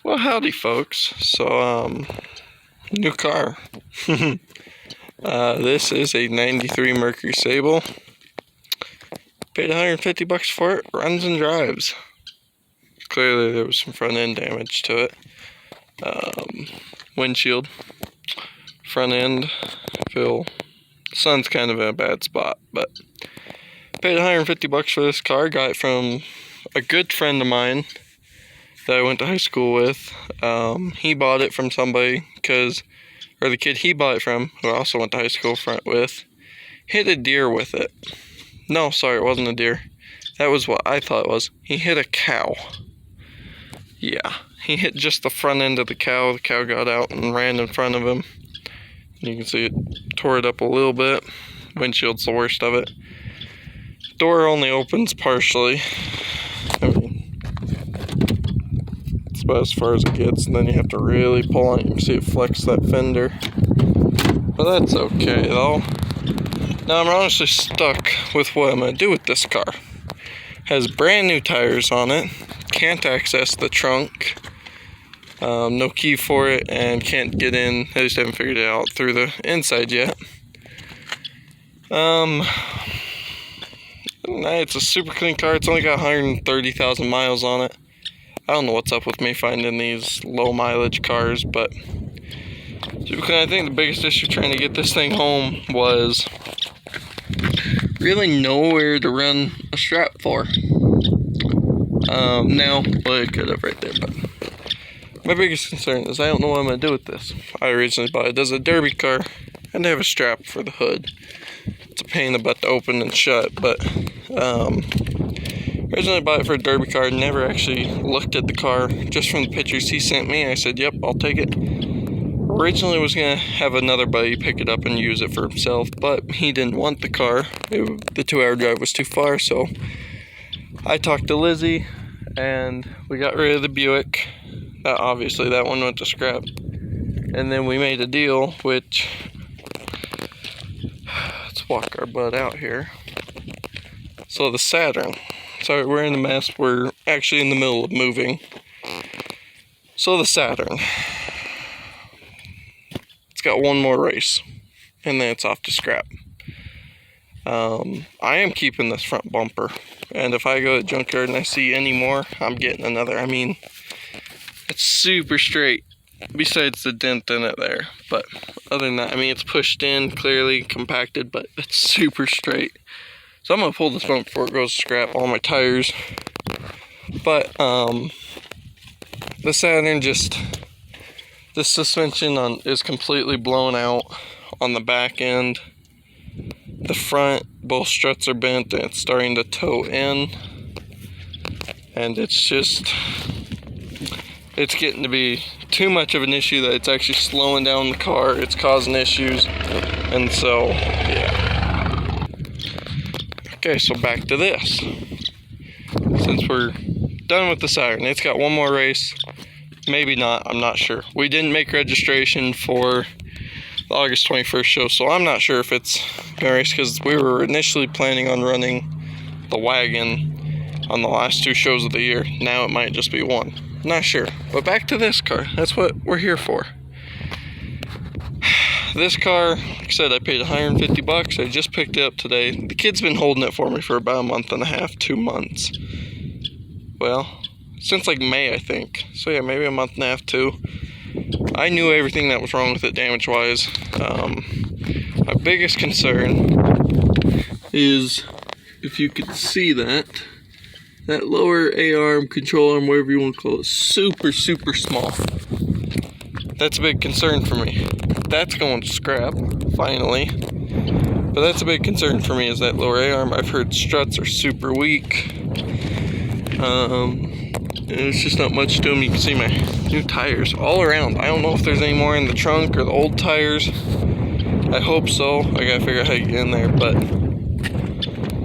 Well, howdy, folks. New car. This is a 93 Mercury Sable. Paid $150 for it. Runs and drives. Clearly, there was some front end damage to it. Windshield. Front end. Sun's kind of in a bad spot, but paid $150 for this car. Got it from a good friend of mine that I went to high school with. He bought it from somebody the kid he bought it from, who I also went to high school with, hit a deer with it. No, sorry, it wasn't a deer. That was what I thought it was. He hit a cow. Yeah, he hit just the front end of the cow. The cow got out and ran in front of him. You can see it tore it up a little bit. Windshield's the worst of it. Door only opens partially. I mean, it's about as far as it gets, and then you have to really pull on it. You can see it flex that fender. But that's okay, though. Now, I'm honestly stuck with what I'm going to do with this car. Has brand new tires on it. Can't access the trunk. No key for it, and can't get in. I just haven't figured it out through the inside yet. It's a super clean car. It's only got 130,000 miles on it. I don't know what's up with me finding these low mileage cars, but I think the biggest issue trying to get this thing home was really nowhere to run a strap for. Well, it could have right there, but my biggest concern is I don't know what I'm going to do with this. I originally bought it as a derby car, and they have a strap for the hood. It's a pain in the butt to open and shut, but originally bought it for a derby car, never actually looked at the car, just from the pictures he sent me. I said, yep, I'll take it. Originally was going to have another buddy pick it up and use it for himself, but he didn't want the car. The 2-hour drive was too far, so I talked to Lizzie, and we got rid of the Buick. Obviously, that one went to scrap. And then we made a deal, which, let's walk our butt out here. So the Saturn. Sorry, we're in a mess. We're actually in the middle of moving. So the Saturn. It's got one more race, and then it's off to scrap. I am keeping this front bumper, and if I go to Junkyard and I see any more, I'm getting another. I mean, it's super straight, besides the dent in it there. But other than that, I mean, it's pushed in, clearly compacted, but it's super straight. So I'm going to pull this bumper before it goes to scrap, all my tires. But, the Saturn the suspension is completely blown out on the back end. The front, both struts are bent, and it's starting to toe in. And it's getting to be too much of an issue that it's actually slowing down the car. It's causing issues. And so, yeah. Okay, so back to this. Since we're done with the Saturn, it's got one more race. Maybe not, I'm not sure. We didn't make registration for the August 21st show, so I'm not sure if it's going to race, because we were initially planning on running the wagon on the last 2 shows of the year. Now it might just be one. Not sure. But back to this car. That's what we're here for. This car, like I said, I paid $150. I just picked it up today. The kid's been holding it for me for about a month and a half, 2 months. Well, since like May, I think. So yeah, maybe a month and a half, 2. I knew everything that was wrong with it damage-wise. My biggest concern is, if you could see that lower A-arm, control arm, whatever you want to call it, super, super small. That's a big concern for me. That's going to scrap, finally. But that's a big concern for me, is that lower A-arm. I've heard struts are super weak. There's just not much to them. You can see my new tires all around. I don't know if there's any more in the trunk or the old tires. I hope so. I gotta figure out how to get in there. But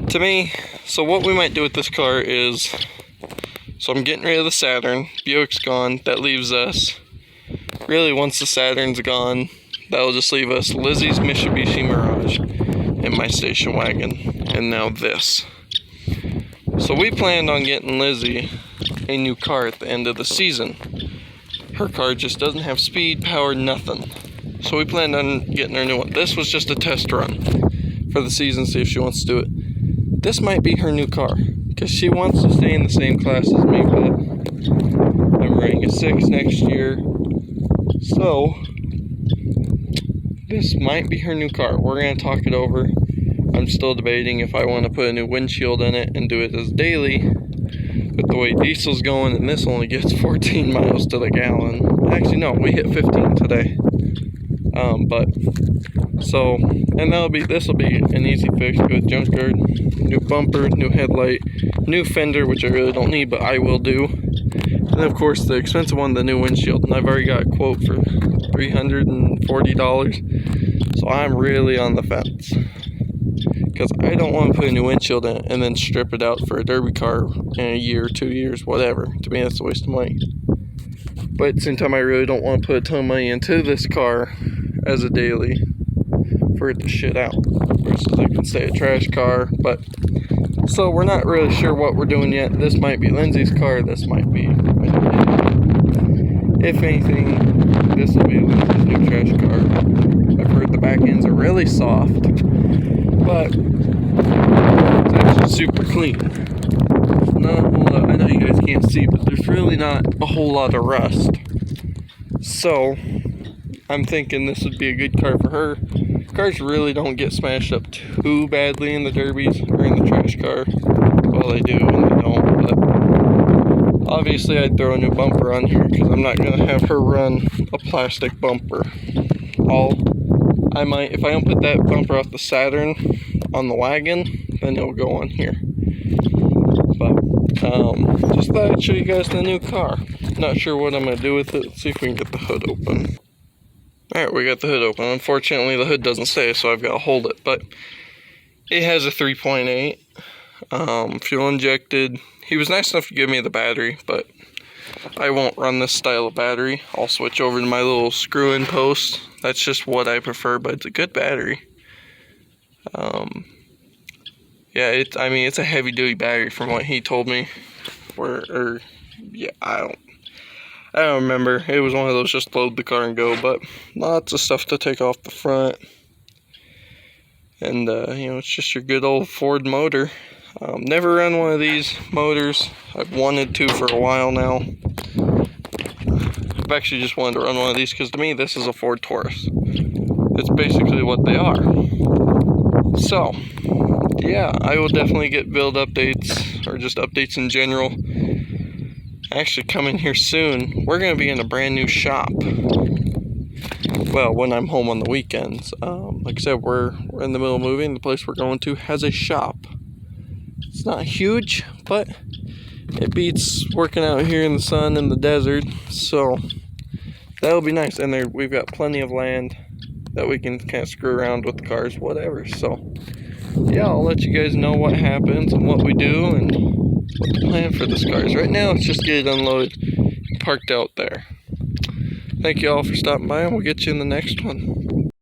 to me, so what we might do with this car is, so I'm getting rid of the Saturn. Buick's gone. That leaves us, really, once the Saturn's gone, that'll just leave us Lizzie's Mitsubishi Mirage and my station wagon. And now this. So we planned on getting Lizzie a new car at the end of the season. her car just doesn't have speed, power, nothing. So we planned on getting her a new one. This was just a test run for the season, see if she wants to do it. This might be her new car, because she wants to stay in the same class as me, but I'm running a 6 next year. So, this might be her new car. We're going to talk it over. I'm still debating if I want to put a new windshield in it and do it as daily. But the way diesel's going, and this only gets 14 miles to the gallon. Actually, no, we hit 15 today. This will be an easy fix. Go to junkyard, new bumper, new headlight, new fender, which I really don't need, but I will do. And of course, the expensive one, the new windshield. And I've already got a quote for $340. So I'm really on the fence, because I don't want to put a new windshield in it and then strip it out for a derby car in a year, 2 years, whatever. To me, that's a waste of money. But at the same time, I really don't want to put a ton of money into this car as a daily for it to shit out, versus I can say a trash car. But so we're not really sure what we're doing yet. This might be Lindsay's car, this might be, if anything, this will be Lindsay's new trash car. I've heard the back ends are really soft, but it's actually super clean. Not a whole lot, I know you guys can't see, but there's really not a whole lot of rust. So I'm thinking this would be a good car for her. Cars really don't get smashed up too badly in the derbies or in the trash car. Well, they do and they don't, but obviously I'd throw a new bumper on here, because I'm not going to have her run a plastic bumper. I might, if I don't put that bumper off the Saturn on the wagon, then it'll go on here. But just thought I'd show you guys the new car. Not sure what I'm going to do with it. Let's see if we can get the hood open. Alright, we got the hood open. Unfortunately, the hood doesn't stay, so I've got to hold it. But it has a 3.8 fuel injected. He was nice enough to give me the battery, but I won't run this style of battery. I'll switch over to my little screw-in post. That's just what I prefer, but it's a good battery. Yeah, it's a heavy-duty battery from what he told me. I don't remember. It was one of those just load the car and go, but lots of stuff to take off the front. And, it's just your good old Ford motor. Never run one of these motors. I've wanted to for a while now. I've actually just wanted to run one of these, because to me, this is a Ford Taurus. It's basically what they are. So, yeah, I will definitely get build updates, or just updates in general. Actually coming here soon. We're going to be in a brand new shop. Well, when I'm home on the weekends. Like I said, we're in the middle of moving. The place we're going to has a shop. It's not huge, but it beats working out here in the sun in the desert. So that'll be nice. And we've got plenty of land that we can kind of screw around with the cars, whatever. So yeah, I'll let you guys know what happens and what we do and what the plan for this car is. Right now, let's just get it unloaded and parked out there. Thank you all for stopping by, and we'll get you in the next one.